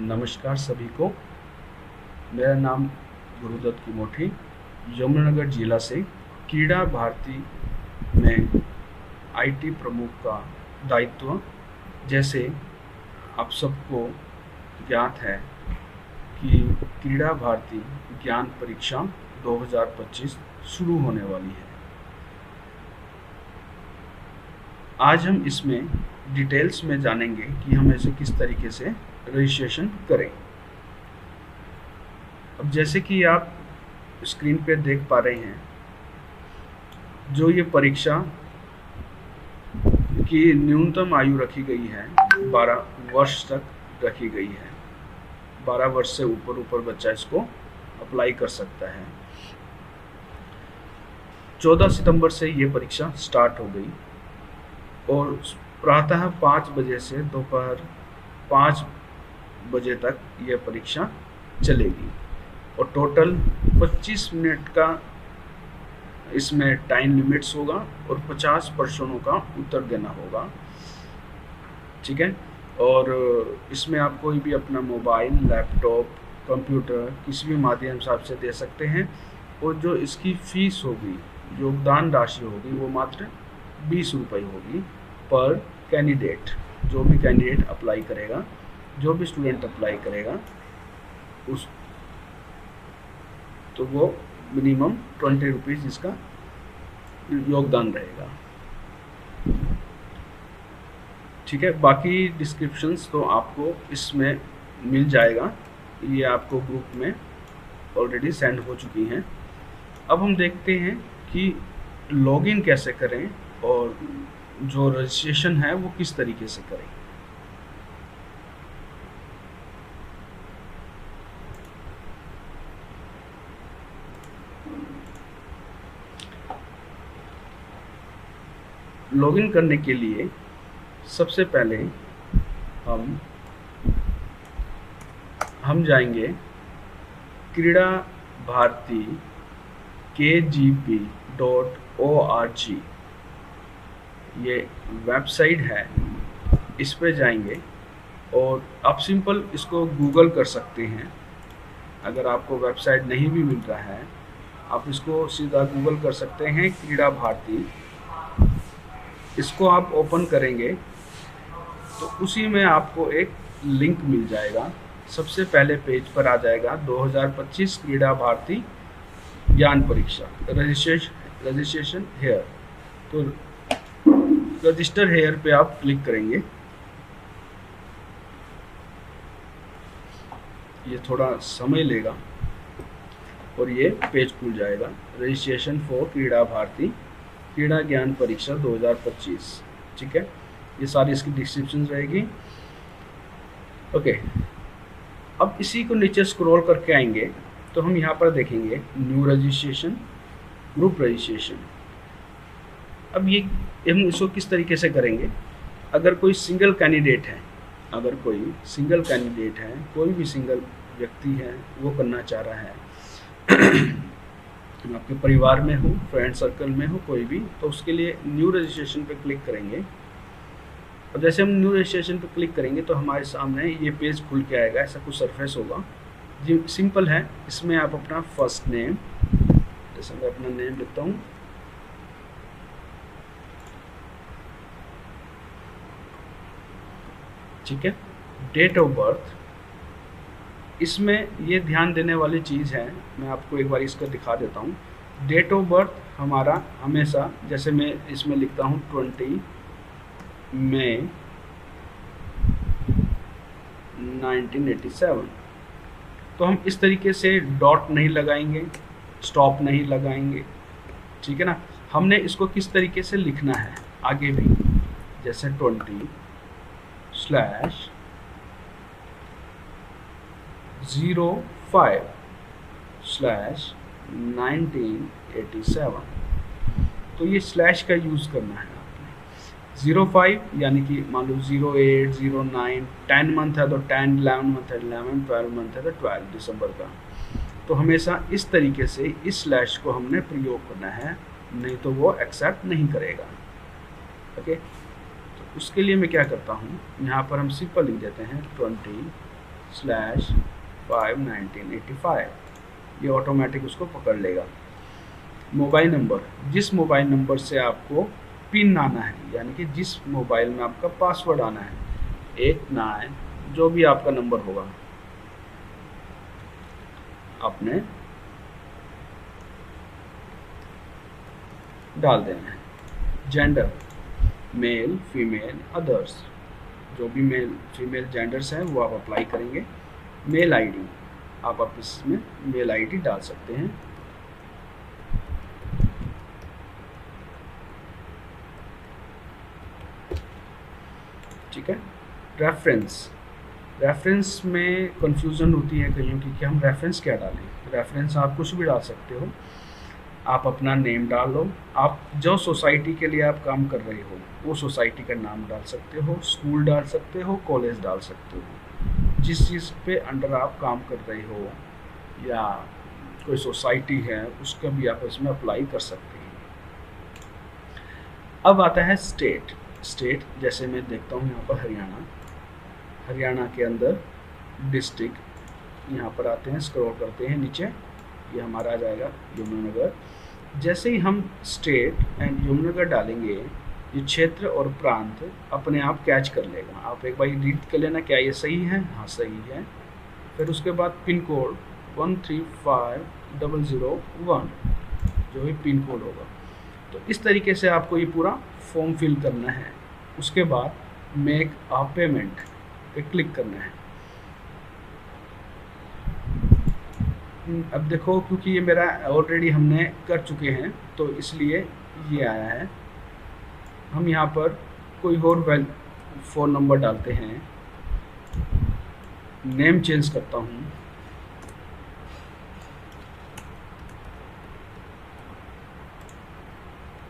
नमस्कार सभी को। मेरा नाम गुरुदत्त कुमोठी, यमुनानगर जिला से क्रीड़ा भारती में आईटी प्रमुख का दायित्व। जैसे आप सबको ज्ञात है कि क्रीड़ा भारती ज्ञान परीक्षा 2025 शुरू होने वाली है। आज हम इसमें डिटेल्स में जानेंगे कि हम ऐसे किस तरीके से रजिस्ट्रेशन करें। अब जैसे कि आप स्क्रीन पे देख पा रहे हैं, जो ये परीक्षा की न्यूनतम आयु रखी गई है 12 वर्ष तक रखी गई है। 12 वर्ष से ऊपर बच्चा इसको अप्लाई कर सकता है। 14 सितंबर से ये परीक्षा स्टार्ट हो गई और प्रातः 5 बजे से दोपहर 5 बजे तक यह परीक्षा चलेगी और टोटल 25 मिनट का इसमें टाइम लिमिट्स होगा और 50 प्रश्नों का उत्तर देना होगा। ठीक है। और इसमें आप कोई भी अपना मोबाइल, लैपटॉप, कंप्यूटर किसी भी माध्यम से आपसे दे सकते हैं। और जो इसकी फीस होगी, योगदान राशि होगी, वो मात्र 20 रुपये होगी पर कैंडिडेट। जो भी कैंडिडेट अप्लाई करेगा, जो भी स्टूडेंट अप्लाई करेगा उस तो वो मिनिमम 20 रुपीज़ इसका योगदान रहेगा। ठीक है। बाकी डिस्क्रिप्शंस तो आपको इसमें मिल जाएगा, ये आपको ग्रुप में ऑलरेडी सेंड हो चुकी हैं। अब हम देखते हैं कि लॉगिन कैसे करें और जो रजिस्ट्रेशन है वो किस तरीके से करें। लॉगिन करने के लिए सबसे पहले हम जाएंगे क्रीड़ा भारती kgp.org, ये वेबसाइट है। इस पे जाएंगे और आप सिंपल इसको गूगल कर सकते हैं। अगर आपको वेबसाइट नहीं भी मिल रहा है, आप इसको सीधा गूगल कर सकते हैं, क्रीड़ा भारती। इसको आप ओपन करेंगे तो उसी में आपको एक लिंक मिल जाएगा। सबसे पहले पेज पर आ जाएगा 2025 क्रीड़ा भारती ज्ञान परीक्षा रजिस्ट्रेशन हेयर। तो रजिस्टर हेयर पे आप क्लिक करेंगे। ये थोड़ा समय लेगा और ये पेज खुल जाएगा। रजिस्ट्रेशन फॉर क्रीड़ा भारती क्रीड़ा ज्ञान परीक्षा 2025। ठीक है। ये सारी इसकी डिस्क्रिप्शन रहेगी। ओके। अब इसी को नीचे स्क्रॉल करके आएंगे तो हम यहाँ पर देखेंगे न्यू रजिस्ट्रेशन, ग्रुप रजिस्ट्रेशन। अब ये हम इसको किस तरीके से करेंगे। अगर कोई सिंगल कैंडिडेट है, कोई भी सिंगल व्यक्ति है, वो करना चाह रहा है आपके परिवार में हो, फ्रेंड सर्कल में हो कोई भी, तो उसके लिए न्यू रजिस्ट्रेशन पे क्लिक करेंगे। और जैसे हम न्यू रजिस्ट्रेशन पे क्लिक करेंगे तो हमारे सामने ये पेज खुल के आएगा। ऐसा कुछ सरफेस होगा जी, सिंपल है। इसमें आप अपना फर्स्ट नेम, जैसे मैं अपना नेम लिखता हूँ, ठीक है, डेट ऑफ बर्थ। इसमें ये ध्यान देने वाली चीज़ है, मैं आपको एक बार इसका दिखा देता हूँ। डेट ऑफ बर्थ हमारा हमेशा, जैसे मैं इसमें लिखता हूँ 20 मई 1987, तो हम इस तरीके से डॉट नहीं लगाएंगे, स्टॉप नहीं लगाएंगे। ठीक है ना। हमने इसको किस तरीके से लिखना है आगे भी, जैसे 20/05/1987, तो ये स्लैश का यूज़ करना है आपने। 05 यानी कि मान लो 08, 09, 10 मंथ है तो 10, 11 मंथ है 11, 12 मंथ है तो 12 दिसंबर का। तो हमेशा इस तरीके से इस स्लैश को हमने प्रयोग करना है, नहीं तो वो एक्सेप्ट नहीं करेगा। ओके। तो उसके लिए मैं क्या करता हूँ, यहाँ पर हम सिंपल लिख देते हैं 20 /5/1985, ये ऑटोमेटिक उसको पकड़ लेगा। मोबाइल नंबर, जिस मोबाइल नंबर से आपको पिन आना है, यानी कि जिस मोबाइल में आपका पासवर्ड आना है, 89 जो भी आपका नंबर होगा आपने डाल देना है। जेंडर, मेल फीमेल अदर्स, जो भी मेल फीमेल जेंडर्स हैं वो आप अप्लाई करेंगे। मेल आईडी, आप इसमें मेल आईडी डाल सकते हैं। ठीक है। रेफरेंस में कंफ्यूजन होती है कईयों की कि हम रेफरेंस क्या डालें। रेफरेंस आप कुछ भी डाल सकते हो, आप अपना नेम डाल लो, आप जो सोसाइटी के लिए आप काम कर रहे हो वो सोसाइटी का नाम डाल सकते हो, स्कूल डाल सकते हो, कॉलेज डाल सकते हो, जिस चीज़ पे अंडर आप काम कर रहे हो या कोई सोसाइटी है उसका भी आप इसमें अप्लाई कर सकते हैं। अब आता है स्टेट। जैसे मैं देखता हूँ यहाँ पर हरियाणा के अंदर डिस्ट्रिक्ट, यहाँ पर आते हैं, स्क्रॉल करते हैं नीचे, ये हमारा आ जाएगा यमुनानगर। जैसे ही हम स्टेट एंड यमुनानगर डालेंगे, ये क्षेत्र और प्रांत अपने आप कैच कर लेगा। आप एक बार रीड कर लेना, क्या ये सही है? हाँ सही है। फिर उसके बाद पिन कोड 135001 जो भी पिन कोड होगा, तो इस तरीके से आपको ये पूरा फॉर्म फिल करना है। उसके बाद मेक अ पेमेंट पे क्लिक करना है। अब देखो, क्योंकि ये मेरा ऑलरेडी हमने कर चुके हैं तो इसलिए ये आया है। हम यहाँ पर कोई और फ़ोन नंबर डालते हैं, नेम चेंज करता हूँ,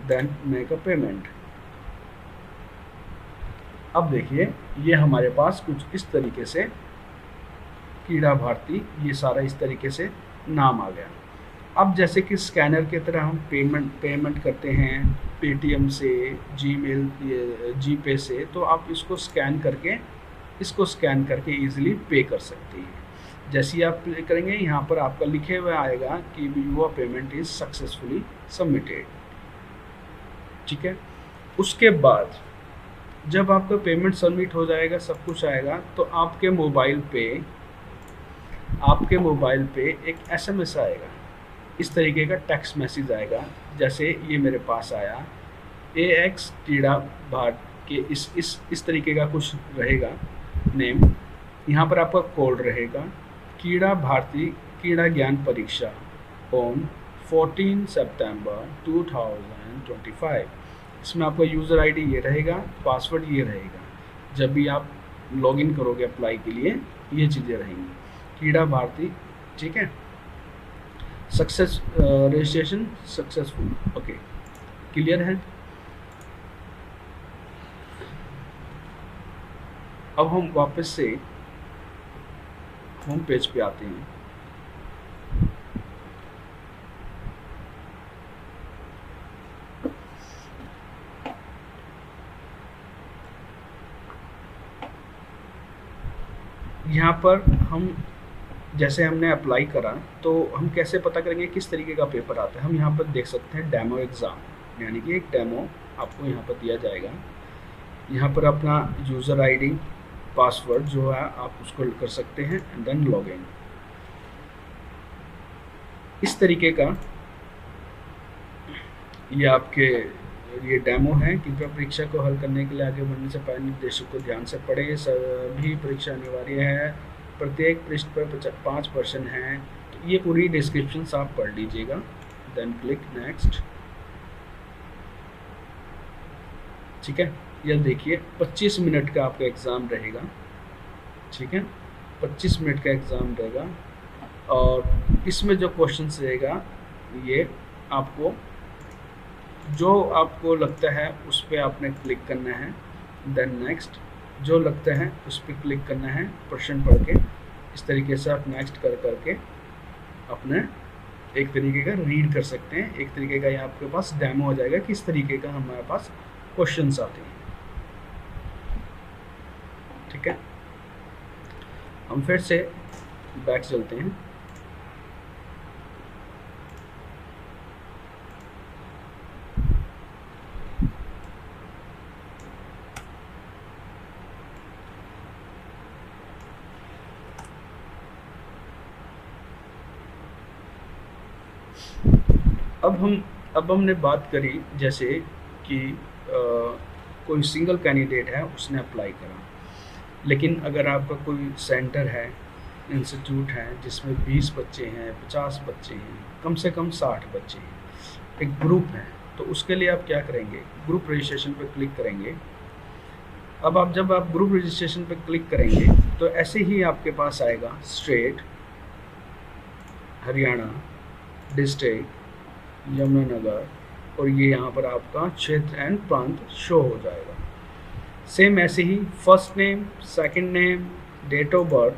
देन मेक अ पेमेंट। अब देखिए ये हमारे पास कुछ इस तरीके से कीड़ा भारती, ये सारा इस तरीके से नाम आ गया। अब जैसे कि स्कैनर की तरह हम पेमेंट करते हैं पेटीएम से, जीमेल, जीपे से, तो आप इसको स्कैन करके इजीली पे कर सकते हैं। जैसे ही आप पे करेंगे, यहाँ पर आपका लिखे हुए आएगा कि your payment is successfully submitted. ठीक है। उसके बाद जब आपका पेमेंट सबमिट हो जाएगा, सब कुछ आएगा, तो आपके मोबाइल पे एक एसएमएस आएगा, इस तरीके का टेक्स्ट मैसेज आएगा। जैसे ये मेरे पास आया, AX कीड़ा भाट के इस तरीके का कुछ रहेगा नेम। यहाँ पर आपका कोड रहेगा, कीड़ा भारती कीड़ा ज्ञान परीक्षा ऑन 14 सितंबर 2025। इसमें आपका यूज़र आईडी ये रहेगा, पासवर्ड ये रहेगा। जब भी आप लॉगिन करोगे अप्लाई के लिए, ये चीज़ें रहेंगी। कीड़ा भारती, ठीक है। रजिस्ट्रेशन सक्सेसफुल, ओके, क्लियर है। अब हम वापस से होम पेज पे आते हैं। यहाँ पर हम जैसे हमने अप्लाई करा, तो हम कैसे पता करेंगे किस तरीके का पेपर आता है? हम यहाँ पर देख सकते हैं डेमो एग्ज़ाम, यानी कि एक डेमो आपको यहाँ पर दिया जाएगा। यहाँ पर अपना यूज़र आईडी, पासवर्ड जो है आप उसको कर सकते हैं एंड देन लॉगिन। इस तरीके का ये आपके ये डेमो है। कृपया परीक्षा को हल करने के लिए आगे बढ़ने से पहले निर्देशों को ध्यान से पढ़ें। सभी परीक्षा अनिवार्य है, प्रत्येक पृष्ठ पर 5 प्रश्न हैं। तो ये पूरी डिस्क्रिप्शन आप पढ़ लीजिएगा, देन क्लिक नेक्स्ट। ठीक है। यह देखिए 25 मिनट का आपका एग्ज़ाम रहेगा। ठीक है, 25 मिनट का एग्ज़ाम रहेगा और इसमें जो क्वेश्चन रहेगा, ये आपको जो आपको लगता है उस पर आपने क्लिक करना है, देन नेक्स्ट। जो लगता है उस पर क्लिक करना है, प्रश्न पढ़ के इस तरीके से आप नेक्स्ट कर करके अपने एक तरीके का रीड कर सकते हैं। एक तरीके का ये आपके पास डेमो हो जाएगा किस तरीके का हमारे पास क्वेश्चंस आते हैं। ठीक है। हम फिर से बैक चलते हैं। अब हमने बात करी जैसे कि कोई सिंगल कैंडिडेट है, उसने अप्लाई करा, लेकिन अगर आपका कोई सेंटर है, इंस्टीट्यूट है जिसमें 20 बच्चे हैं, 50 बच्चे हैं, कम से कम 60 बच्चे हैं, एक ग्रुप है, तो उसके लिए आप क्या करेंगे, ग्रुप रजिस्ट्रेशन पर क्लिक करेंगे। अब जब आप ग्रुप रजिस्ट्रेशन पर क्लिक करेंगे तो ऐसे ही आपके पास आएगा स्टेट, हरियाणा, डिस्ट्रिक्ट, यमुनानगर, और ये यहाँ पर आपका क्षेत्र एंड प्रांत शो हो जाएगा। सेम ऐसे ही first name, second name, date of birth,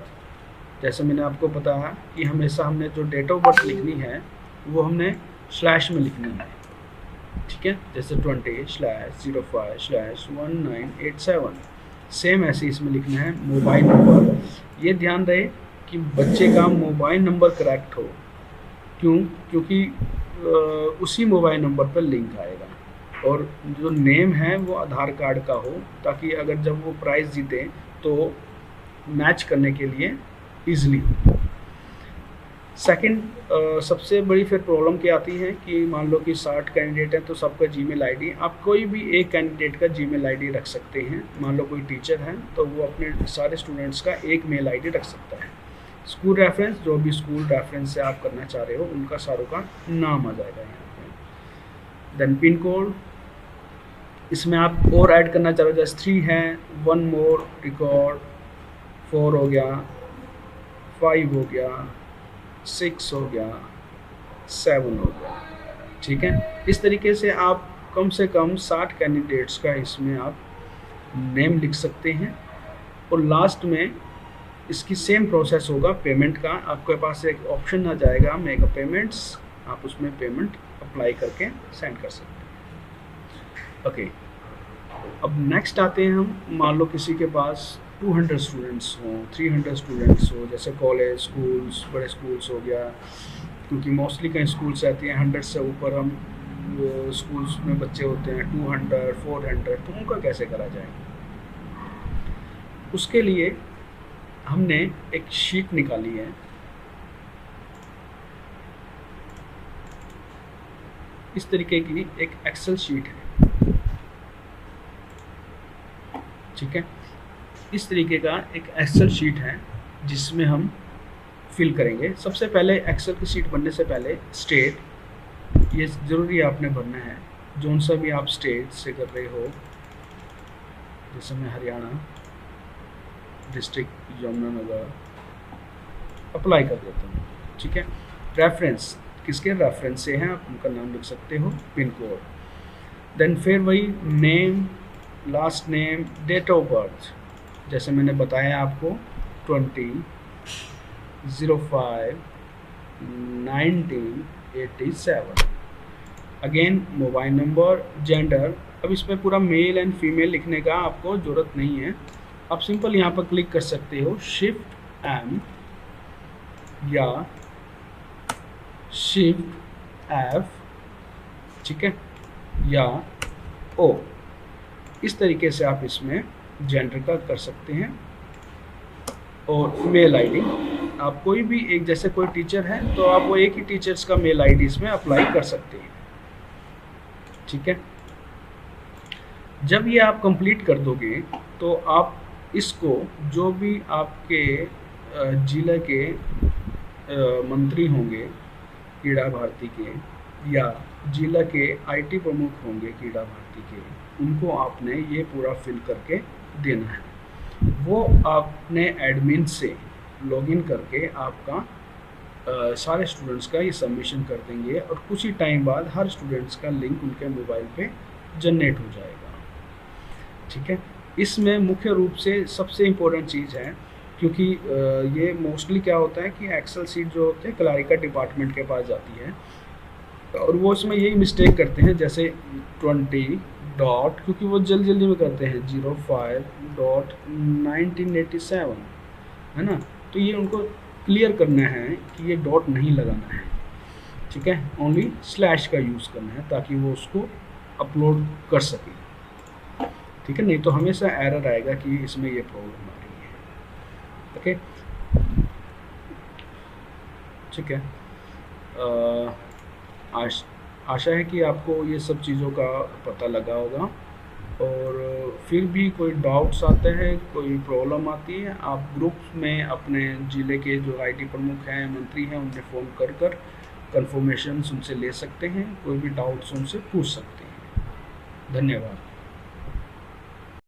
जैसे मैंने आपको बताया कि हमेशा हमने जो डेट ऑफ बर्थ लिखनी है वो हमने स्लैश में लिखनी है, ठीक है, जैसे 20/05/1987। सेम ऐसे इसमें लिखना है मोबाइल नंबर। ये ध्यान रहे कि बच्चे का मोबाइल नंबर करेक्ट हो, क्योंकि उसी मोबाइल नंबर पर लिंक आएगा, और जो नेम है वो आधार कार्ड का हो, ताकि अगर जब वो प्राइज़ जीते तो मैच करने के लिए ईजिली हो। सेकंड, सबसे बड़ी फिर प्रॉब्लम क्या आती है कि मान लो कि 60 कैंडिडेट हैं तो सबका जीमेल आईडी, आप कोई भी एक कैंडिडेट का जीमेल आईडी रख सकते हैं। मान लो कोई टीचर है तो वो अपने सारे स्टूडेंट्स का एक मेल आईडी रख सकता है। स्कूल रेफरेंस, जो भी स्कूल रेफरेंस से आप करना चाह रहे हो उनका सारों का नाम आ जाएगा यहाँ पे। देन पिन कोड, इसमें आप और ऐड करना चाह रहे हो, जैसे 3 है, 1 मोर रिकॉर्ड, 4 हो गया, 5 हो गया, 6 हो गया, 7 हो गया, ठीक है। इस तरीके से आप कम से कम 60 कैंडिडेट्स का इसमें आप नेम लिख सकते हैं। और लास्ट में इसकी सेम प्रोसेस होगा पेमेंट का। आपके पास एक ऑप्शन आ जाएगा मेक पेमेंट्स, आप उसमें पेमेंट अप्लाई करके सेंड कर सकते हैं। ओके, अब नेक्स्ट आते हैं हम। मान लो किसी के पास 200 स्टूडेंट्स हों, 300 स्टूडेंट्स हो, जैसे कॉलेज, स्कूल्स, बड़े स्कूल्स हो गया, क्योंकि मोस्टली कई स्कूल्स रहती हैं 100 से ऊपर हम स्कूल्स में बच्चे होते हैं 200, 400, तो उनका कैसे करा जाए। उसके लिए हमने एक शीट निकाली है, इस तरीके की एक एक्सेल शीट है, ठीक है। इस तरीके का एक एक्सेल शीट है जिसमें हम फिल करेंगे। सबसे पहले एक्सेल की शीट बनने से पहले स्टेट, ये ज़रूरी आपने भरना है, जोन सा भी आप स्टेट से कर रहे हो, जैसे मैं हरियाणा, डिस्ट्रिक्ट यमुनानगर अप्लाई कर देता हूँ, ठीक है। रेफरेंस, किसके रेफरेंस से हैं आप उनका नाम लिख सकते हो, पिन कोड, देन फिर वही name, last name, date of birth, जैसे मैंने बताया आपको 20/05/1987। अगेन मोबाइल नंबर, जेंडर, अब इसमें पूरा मेल एंड फीमेल लिखने का आपको ज़रूरत नहीं है, आप सिंपल यहाँ पर क्लिक कर सकते हो शिफ्ट एम या शिफ्ट एफ, ठीक है, या ओ, इस तरीके से आप इसमें जेंडर का कर सकते हैं। और मेल आईडी, आप कोई भी एक, जैसे कोई टीचर है तो आप वो एक ही टीचर्स का मेल आईडी इसमें अप्लाई कर सकते हैं, ठीक है। जब ये आप कंप्लीट कर दोगे तो आप इसको, जो भी आपके जिले के मंत्री होंगे क्रीड़ा भारती के, या जिला के आईटी प्रमुख होंगे क्रीड़ा भारती के, उनको आपने ये पूरा फिल करके देना है। वो आपने एडमिन से लॉगिन करके आपका सारे स्टूडेंट्स का ये सबमिशन कर देंगे, और कुछ ही टाइम बाद हर स्टूडेंट्स का लिंक उनके मोबाइल पे जनरेट हो जाएगा, ठीक है। इसमें मुख्य रूप से सबसे इम्पोर्टेंट चीज़ है, क्योंकि ये मोस्टली क्या होता है कि एक्सेल शीट जो होते हैं क्लरिकल डिपार्टमेंट के पास जाती है, और वो इसमें यही मिस्टेक करते हैं, जैसे 20 डॉट, क्योंकि वो जल्दी में करते हैं 05/1987, है ना, तो ये उनको क्लियर करना है कि ये डॉट नहीं लगाना है, ठीक है, ओनली स्लैश का यूज़ करना है ताकि वो उसको अपलोड कर सके, ठीक है। नहीं तो हमेशा एरर आएगा कि इसमें ये प्रॉब्लम आ रही है, ओके, ठीक है। आशा है कि आपको ये सब चीज़ों का पता लगा होगा, और फिर भी कोई डाउट्स आते हैं, कोई प्रॉब्लम आती है, आप ग्रुप में अपने ज़िले के जो आईटी प्रमुख हैं, मंत्री हैं, उन्हें फ़ोन कर कर कंफर्मेशन उनसे ले सकते हैं, कोई भी डाउट्स उनसे पूछ सकते हैं। धन्यवाद।